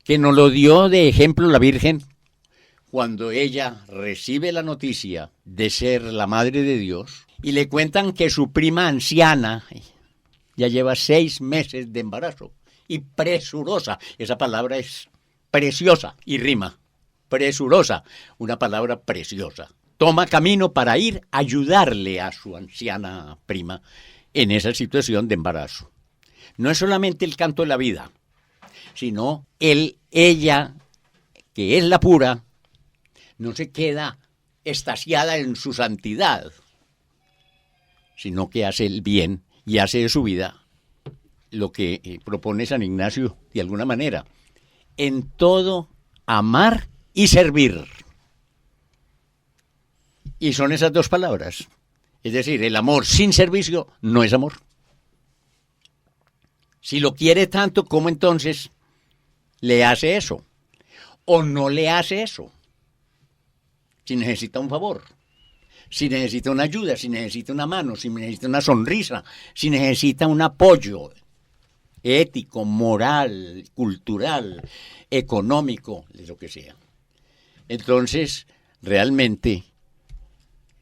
que nos lo dio de ejemplo la Virgen cuando ella recibe la noticia de ser la Madre de Dios y le cuentan que su prima anciana ya lleva 6 meses de embarazo y presurosa, esa palabra es preciosa y rima, presurosa, una palabra preciosa. Toma camino para ir a ayudarle a su anciana prima en esa situación de embarazo. No es solamente el canto de la vida, sino ella, que es la pura, no se queda extasiada en su santidad, sino que hace el bien y hace de su vida lo que propone San Ignacio de alguna manera. En todo amar y servir. Y son esas dos palabras. Es decir, el amor sin servicio no es amor. Si lo quiere tanto, ¿cómo entonces le hace eso? ¿O no le hace eso? Si necesita un favor, si necesita una ayuda, si necesita una mano, si necesita una sonrisa, si necesita un apoyo ético, moral, cultural, económico, de lo que sea. Entonces, realmente,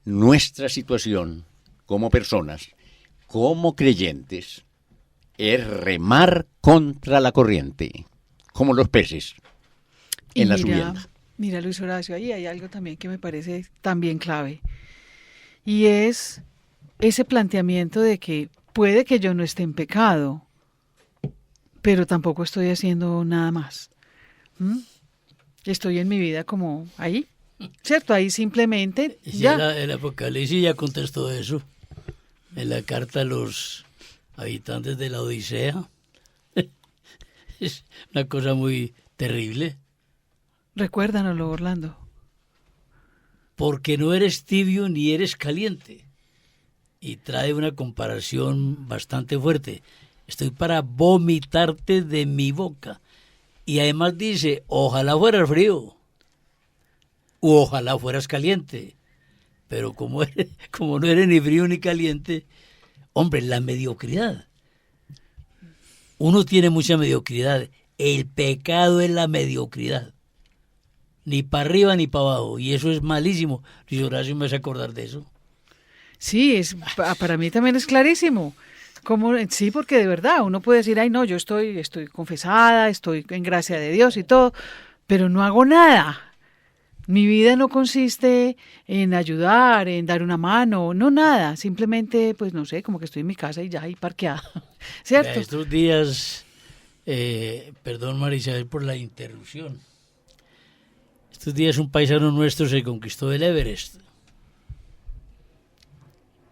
nuestra situación como personas, como creyentes, es remar contra la corriente, como los peces en la subienda. Mira, Luis Horacio, ahí hay algo también que me parece también clave. Y es ese planteamiento de que puede que yo no esté en pecado, pero tampoco estoy haciendo nada más. Estoy en mi vida como ahí, ¿cierto? Ahí simplemente ya. El Apocalipsis ya contestó eso. En la carta a los habitantes de la Odisea. Es una cosa muy terrible. Recuérdanoslo, Orlando. Porque no eres tibio ni eres caliente. Y trae una comparación bastante fuerte. Estoy para vomitarte de mi boca. Y además dice, ojalá fueras frío. U ojalá fueras caliente. Pero como no eres ni frío ni caliente, hombre, la mediocridad. Uno tiene mucha mediocridad. El pecado es la mediocridad. Ni para arriba ni para abajo. Y eso es malísimo. Luis Horacio me hace acordar de eso. Sí, para mí también es clarísimo. Sí, porque de verdad uno puede decir, ay no, yo estoy confesada, estoy en gracia de Dios y todo, pero no hago nada. Mi vida no consiste en ayudar, en dar una mano, no nada. Simplemente, pues no sé, como que estoy en mi casa y ya ahí parqueada. ¿Cierto? Estos días, perdón Marisabel por la interrupción. Estos días un paisano nuestro se conquistó el Everest.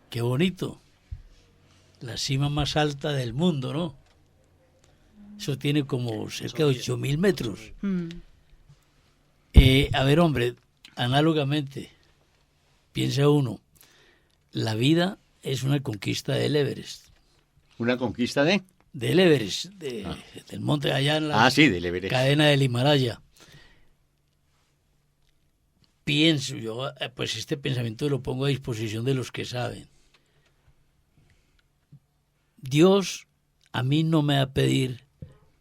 Qué bonito. La cima más alta del mundo, ¿no? Eso tiene como cerca de 8.000 metros. A ver, hombre, análogamente, piensa uno, la vida es una conquista del Everest. ¿Una conquista de? Del Everest, del monte allá en la del Everest. Cadena del Himalaya. Pienso yo, pues este pensamiento lo pongo a disposición de los que saben. Dios a mí no me va a pedir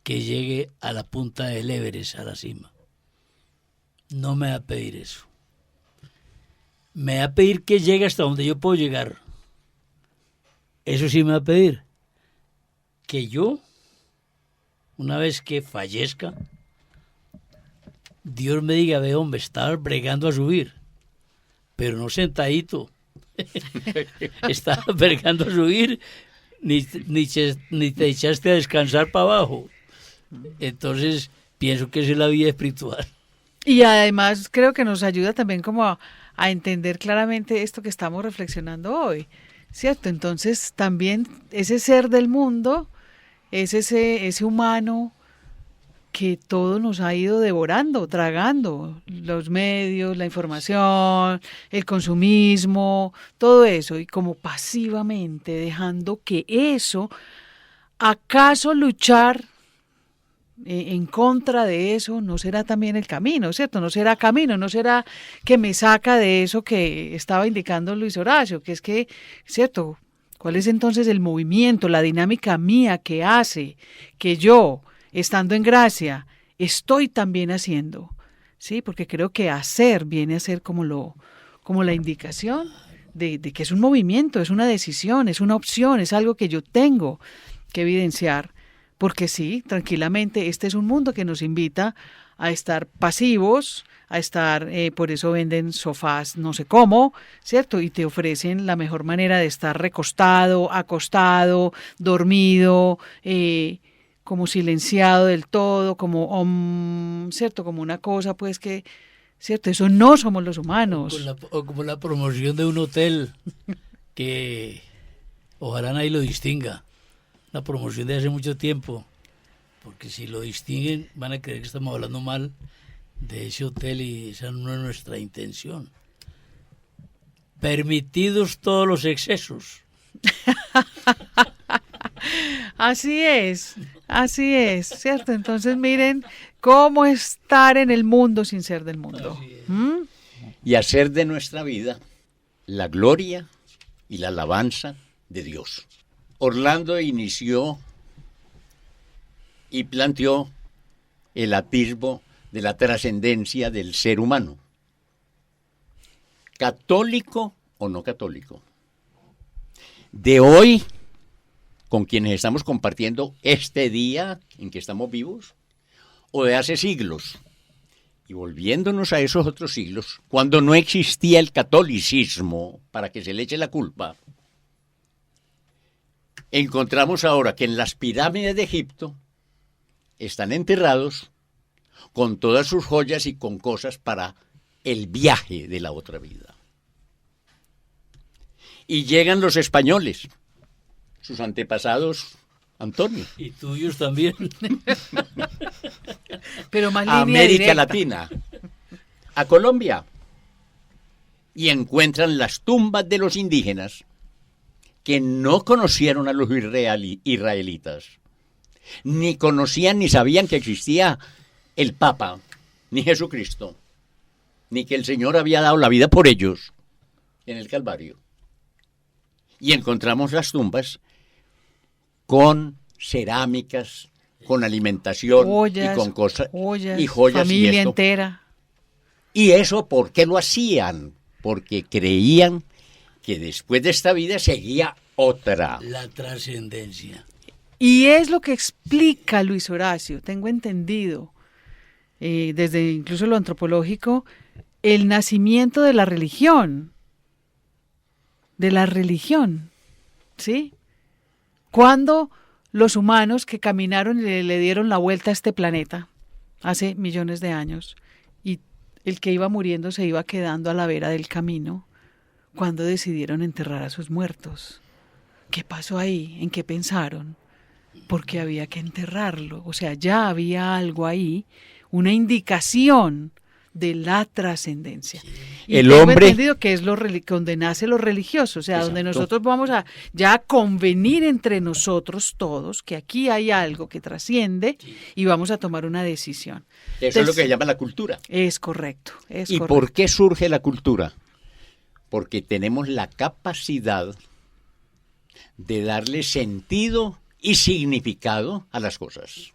que llegue a la punta del Everest, a la cima. No me va a pedir eso. Me va a pedir que llegue hasta donde yo puedo llegar. Eso sí me va a pedir. Que yo, una vez que fallezca, Dios me diga, ve hombre, estabas bregando a subir, pero no sentadito. Estabas bregando a subir, ni te echaste a descansar para abajo. Entonces, pienso que esa es la vida espiritual. Y además creo que nos ayuda también como a entender claramente esto que estamos reflexionando hoy, ¿cierto? Entonces también ese ser del mundo es ese humano que todo nos ha ido devorando, tragando, los medios, la información, el consumismo, todo eso, y como pasivamente dejando que eso, ¿acaso luchar en contra de eso no será también el camino, ¿cierto? No será camino, no será que me saca de eso que estaba indicando Luis Horacio, que es que, ¿cierto? ¿Cuál es entonces el movimiento, la dinámica mía que hace que yo, estando en gracia, estoy también haciendo? Sí, porque creo que hacer viene a ser como la indicación de que es un movimiento, es una decisión, es una opción, es algo que yo tengo que evidenciar. Porque sí, tranquilamente, este es un mundo que nos invita a estar pasivos, a estar, por eso venden sofás no sé cómo, ¿cierto? Y te ofrecen la mejor manera de estar recostado, acostado, dormido, como silenciado del todo, como, ¿cierto? Como una cosa, pues que, ¿cierto? Eso no somos los humanos. O como la promoción de un hotel que ojalá nadie lo distinga. Una promoción de hace mucho tiempo, porque si lo distinguen van a creer que estamos hablando mal de ese hotel y esa no es nuestra intención. Permitidos todos los excesos. Así es, ¿cierto? Entonces miren cómo estar en el mundo sin ser del mundo. Y hacer de nuestra vida la gloria y la alabanza de Dios. Orlando inició y planteó el atisbo de la trascendencia del ser humano. Católico o no católico. De hoy con quienes estamos compartiendo este día en que estamos vivos, o de hace siglos. Y volviéndonos a esos otros siglos, cuando no existía el catolicismo para que se le eche la culpa, encontramos ahora que en las pirámides de Egipto están enterrados con todas sus joyas y con cosas para el viaje de la otra vida. Y llegan los españoles, sus antepasados, Antonio, Y tuyos también. Pero más a línea América directa. Latina, a Colombia, y encuentran las tumbas de los indígenas que no conocieron a los israelitas, ni conocían ni sabían que existía el Papa, ni Jesucristo, ni que el Señor había dado la vida por ellos en el Calvario. Y encontramos las tumbas con cerámicas, con alimentación Ollas, y con cosas ollas, y joyas familia y esto. entera. ¿Y eso por qué lo hacían? Porque creían que después de esta vida seguía otra. La trascendencia. Y es lo que explica Luis Horacio, tengo entendido, desde incluso lo antropológico, el nacimiento de la religión. ¿Sí? Cuando los humanos que caminaron y le dieron la vuelta a este planeta hace millones de años, y el que iba muriendo se iba quedando a la vera del camino, cuando decidieron enterrar a sus muertos. ¿Qué pasó ahí? ¿En qué pensaron? Porque había que enterrarlo. O sea, ya había algo ahí, una indicación de la trascendencia. Y El tengo hombre- entendido que es donde nace lo religioso, o sea, donde Exacto. nosotros vamos a ya convenir entre nosotros todos que aquí hay algo que trasciende y vamos a tomar una decisión. Eso es lo que se llama la cultura. Es correcto, es ¿Y correcto. por qué surge la cultura? Porque tenemos la capacidad de darle sentido y significado a las cosas.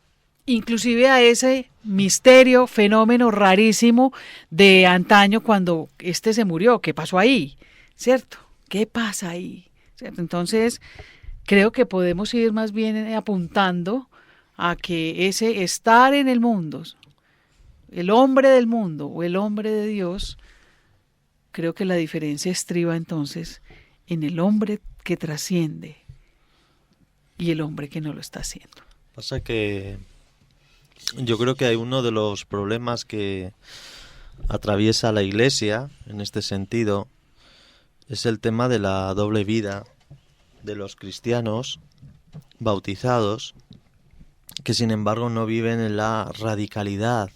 Inclusive a ese misterio, fenómeno rarísimo de antaño cuando se murió. ¿Qué pasó ahí? ¿Cierto? ¿Qué pasa ahí? ¿Cierto? Entonces, creo que podemos ir más bien apuntando a que ese estar en el mundo, el hombre del mundo o el hombre de Dios, creo que la diferencia estriba entonces en el hombre que trasciende y el hombre que no lo está haciendo. Pasa que yo creo que hay uno de los problemas que atraviesa la Iglesia en este sentido, es el tema de la doble vida de los cristianos bautizados, que sin embargo no viven en la radicalidad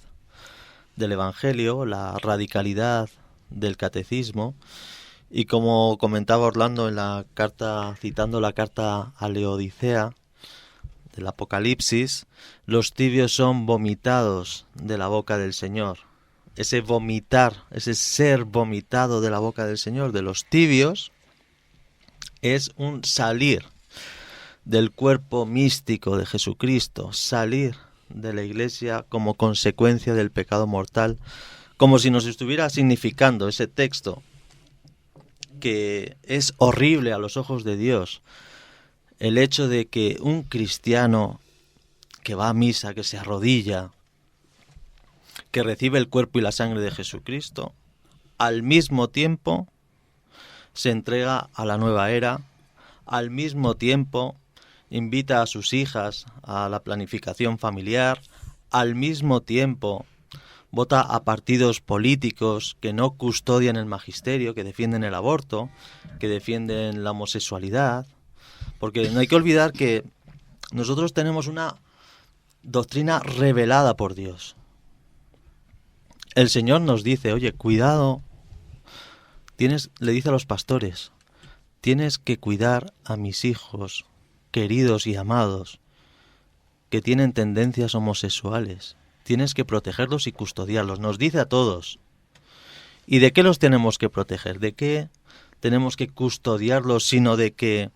del Evangelio, la radicalidad del catecismo, y como comentaba Orlando en la carta, citando la carta a Laodicea del Apocalipsis, los tibios son vomitados de la boca del Señor. Ese vomitar, ese ser vomitado de la boca del Señor, de los tibios, es un salir del cuerpo místico de Jesucristo, salir de la Iglesia como consecuencia del pecado mortal, como si nos estuviera significando ese texto que es horrible a los ojos de Dios, el hecho de que un cristiano que va a misa, que se arrodilla, que recibe el cuerpo y la sangre de Jesucristo, al mismo tiempo se entrega a la nueva era, al mismo tiempo invita a sus hijas a la planificación familiar, al mismo tiempo vota a partidos políticos que no custodian el magisterio, que defienden el aborto, que defienden la homosexualidad, porque no hay que olvidar que nosotros tenemos una doctrina revelada por Dios. El Señor nos dice, oye, cuidado, le dice a los pastores, tienes que cuidar a mis hijos queridos y amados que tienen tendencias homosexuales. Tienes que protegerlos y custodiarlos. Nos dice a todos. ¿Y de qué los tenemos que proteger? ¿De qué tenemos que custodiarlos? Sino de que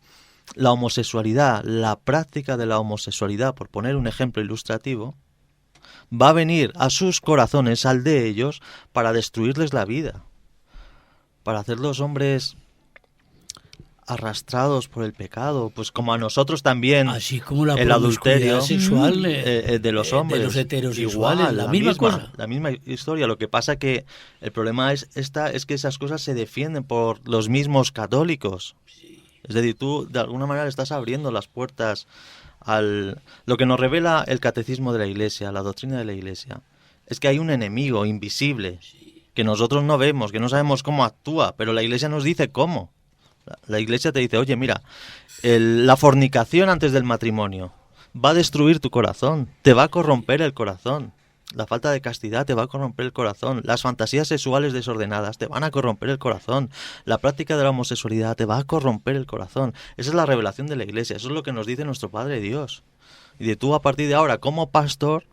la homosexualidad, la práctica de la homosexualidad, por poner un ejemplo ilustrativo, va a venir a sus corazones, al de ellos, para destruirles la vida, para hacerlos hombres arrastrados por el pecado, pues como a nosotros también Así como la el adulterio sexual de los hombres, de los heterosexuales, igual, la misma cosa. La misma historia. Lo que pasa que el problema es que esas cosas se defienden por los mismos católicos. Es decir, tú de alguna manera le estás abriendo las puertas lo que nos revela el catecismo de la Iglesia, la doctrina de la Iglesia, es que hay un enemigo invisible que nosotros no vemos, que no sabemos cómo actúa, pero la Iglesia nos dice cómo. La Iglesia te dice, oye, mira, la fornicación antes del matrimonio va a destruir tu corazón, te va a corromper el corazón. La falta de castidad te va a corromper el corazón. Las fantasías sexuales desordenadas te van a corromper el corazón. La práctica de la homosexualidad te va a corromper el corazón. Esa es la revelación de la Iglesia. Eso es lo que nos dice nuestro Padre Dios. Y de tú a partir de ahora, como pastor,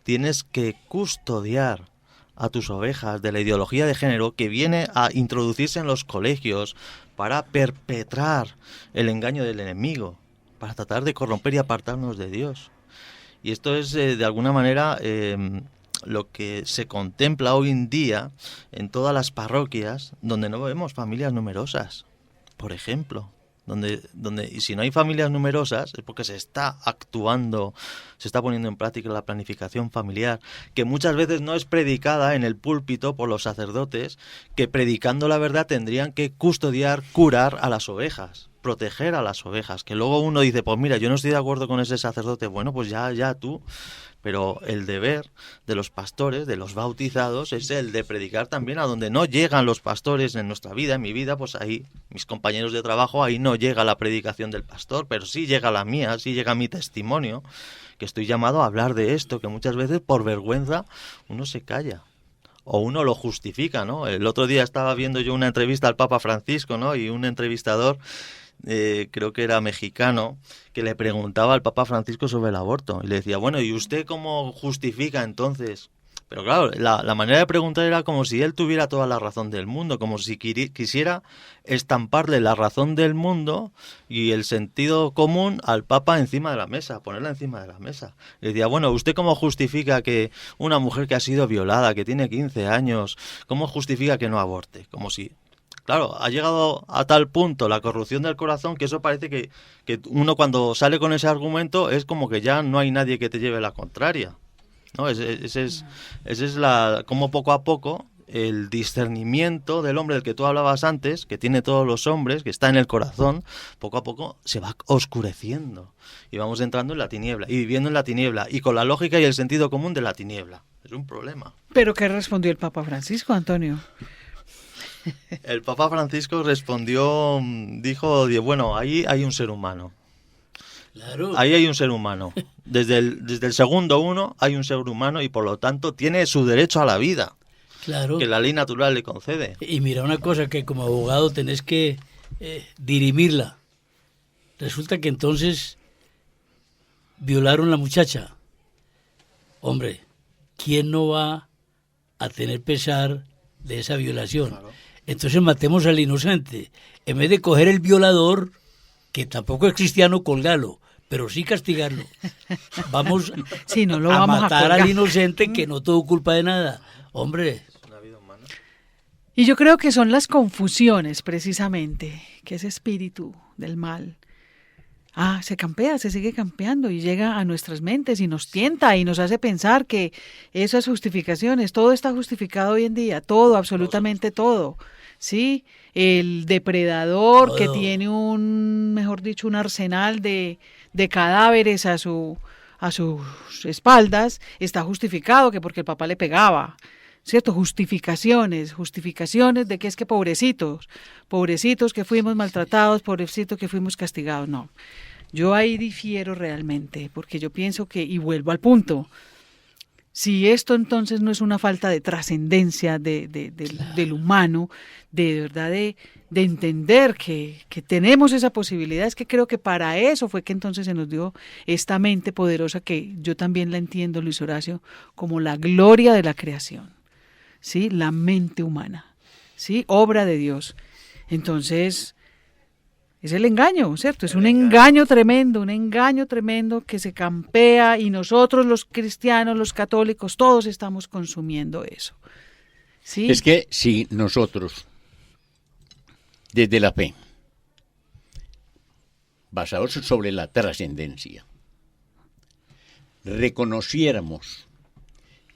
tienes que custodiar a tus ovejas de la ideología de género que viene a introducirse en los colegios para perpetrar el engaño del enemigo, para tratar de corromper y apartarnos de Dios. Y esto es, de alguna manera, lo que se contempla hoy en día en todas las parroquias donde no vemos familias numerosas, por ejemplo. Y si no hay familias numerosas es porque se está actuando, se está poniendo en práctica la planificación familiar, que muchas veces no es predicada en el púlpito por los sacerdotes, que predicando la verdad tendrían que custodiar, curar a las ovejas, proteger a las ovejas, que luego uno dice, pues mira, yo no estoy de acuerdo con ese sacerdote, bueno, pues ya tú. Pero el deber de los pastores, de los bautizados, es el de predicar también a donde no llegan los pastores en nuestra vida, en mi vida, pues ahí, mis compañeros de trabajo, ahí no llega la predicación del pastor, pero sí llega la mía, sí llega mi testimonio, que estoy llamado a hablar de esto, que muchas veces por vergüenza uno se calla. O uno lo justifica, ¿no? El otro día estaba viendo yo una entrevista al Papa Francisco, ¿no? Y un entrevistador, creo que era mexicano, que le preguntaba al Papa Francisco sobre el aborto. Y le decía, bueno, ¿y usted cómo justifica entonces? Pero claro, la manera de preguntar era como si él tuviera toda la razón del mundo, como si quisiera estamparle la razón del mundo y el sentido común al Papa encima de la mesa, ponerla encima de la mesa. Le decía, bueno, ¿usted cómo justifica que una mujer que ha sido violada, que tiene 15 años, cómo justifica que no aborte? Como si... Claro, ha llegado a tal punto la corrupción del corazón que eso parece que uno cuando sale con ese argumento es como que ya no hay nadie que te lleve la contraria. ¿No? Ese es como poco a poco el discernimiento del hombre del que tú hablabas antes, que tiene todos los hombres, que está en el corazón, poco a poco se va oscureciendo y vamos entrando en la tiniebla y viviendo en la tiniebla y con la lógica y el sentido común de la tiniebla. Es un problema. ¿Pero qué respondió el Papa Francisco, Antonio? El Papa Francisco respondió, dijo, bueno, ahí hay un ser humano. Claro. Ahí hay un ser humano. Desde el segundo uno hay un ser humano y por lo tanto tiene su derecho a la vida. Claro. Que la ley natural le concede. Y mira una cosa, que como abogado tenés que dirimirla. Resulta que entonces violaron a la muchacha. Hombre, ¿quién no va a tener pesar de esa violación? Claro. Entonces matemos al inocente. En vez de coger el violador, que tampoco es cristiano, colgarlo, pero sí castigarlo. Vamos, sí, no lo vamos matar al inocente que no tuvo culpa de nada. Hombre. Y yo creo que son las confusiones, precisamente, que ese espíritu del mal se campea, se sigue campeando y llega a nuestras mentes y nos tienta y nos hace pensar que esas justificaciones, todo está justificado hoy en día, todo, absolutamente todo. Sí, el depredador que tiene mejor dicho, un arsenal de cadáveres a sus espaldas, está justificado que porque el papá le pegaba, ¿cierto? Justificaciones de que es que pobrecitos que fuimos maltratados, pobrecitos que fuimos castigados, no. Yo ahí difiero realmente, porque yo pienso que, y vuelvo al punto, si esto entonces no es una falta de trascendencia del humano, de verdad de entender que tenemos esa posibilidad, es que creo que para eso fue que entonces se nos dio esta mente poderosa que yo también la entiendo, Luis Horacio, como la gloria de la creación, ¿sí? La mente humana, ¿sí? Obra de Dios. Entonces, es el engaño, ¿cierto? Es un engaño tremendo que se campea y nosotros los cristianos, los católicos, todos estamos consumiendo eso. ¿Sí? Es que si nosotros, desde la fe, basados sobre la trascendencia, reconociéramos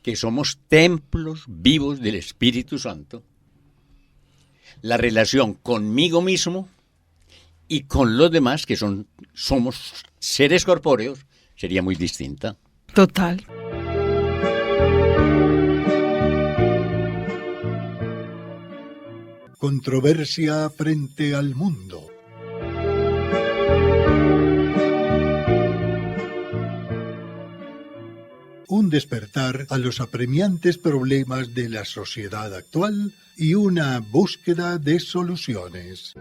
que somos templos vivos del Espíritu Santo, la relación conmigo mismo y con los demás, que somos seres corpóreos, sería muy distinta. Total. Controversia frente al mundo. Un despertar a los apremiantes problemas de la sociedad actual y una búsqueda de soluciones.